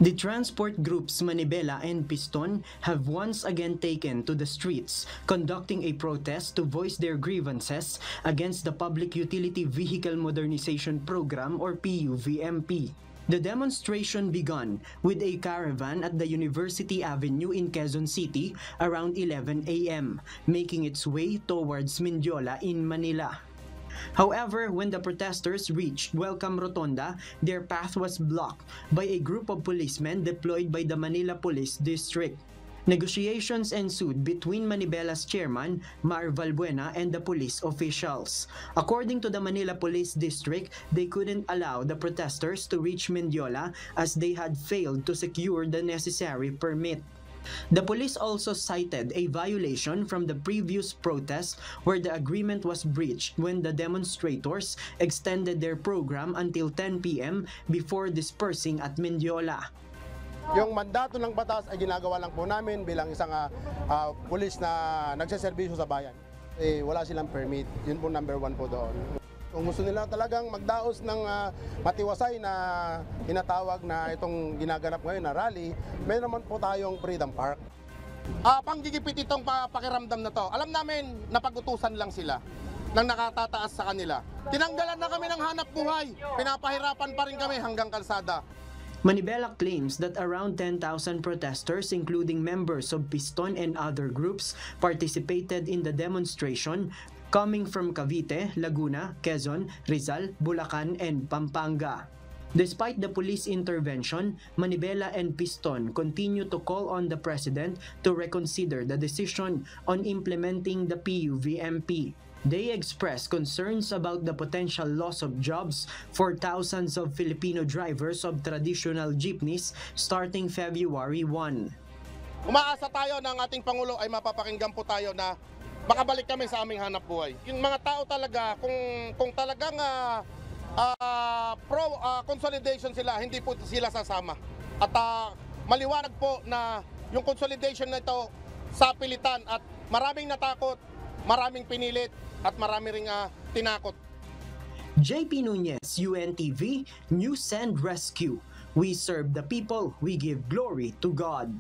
The transport groups Manibela and Piston have once again taken to the streets, conducting a protest to voice their grievances against the Public Utility Vehicle Modernization Program or PUVMP. The demonstration began with a caravan at the University Avenue in Quezon City around 11 a.m., making its way towards Mendiola in Manila. However, when the protesters reached Welcome Rotonda, their path was blocked by a group of policemen deployed by the Manila Police District. Negotiations ensued between Manibela's chairman, Mar Valbuena, and the police officials. According to the Manila Police District, they couldn't allow the protesters to reach Mendiola as they had failed to secure the necessary permit. The police also cited a violation from the previous protest where the agreement was breached when the demonstrators extended their program until 10 p.m. before dispersing at Mendiola. Yung mandato ng batas ay ginagawa lang po namin bilang isang pulis na nagseserbisyo sa bayan. Wala silang permit, yun po number 1 po doon. Kung gusto nila talagang magdaos ng matiwasay na tinatawag na itong ginaganap ngayon na rally, may naman po tayong Freedom Park. Panggigipit itong pakiramdam na to. Alam namin napag-utusan lang sila nang nakatataas sa kanila. Tinanggalan na kami ng hanap buhay. Pinapahirapan pa rin kami hanggang kalsada. Manibela claims that around 10,000 protesters, including members of Piston and other groups, participated in the demonstration coming from Cavite, Laguna, Quezon, Rizal, Bulacan, and Pampanga. Despite the police intervention, Manibela and Piston continue to call on the president to reconsider the decision on implementing the PUVMP. They express concerns about the potential loss of jobs for thousands of Filipino drivers of traditional jeepneys starting February 1. Umaasa tayo ng ating Pangulo ay mapapakinggan po tayo na makabalik kami sa aming hanap buhay. Yung mga tao talaga, kung talagang consolidation sila, hindi po sila sasama. At maliwanag po na yung consolidation na ito sa pilitan at maraming natakot, maraming pinilit, at marami ring tinakot. JP Nunez, UNTV, News and Rescue. We serve the people, we give glory to God.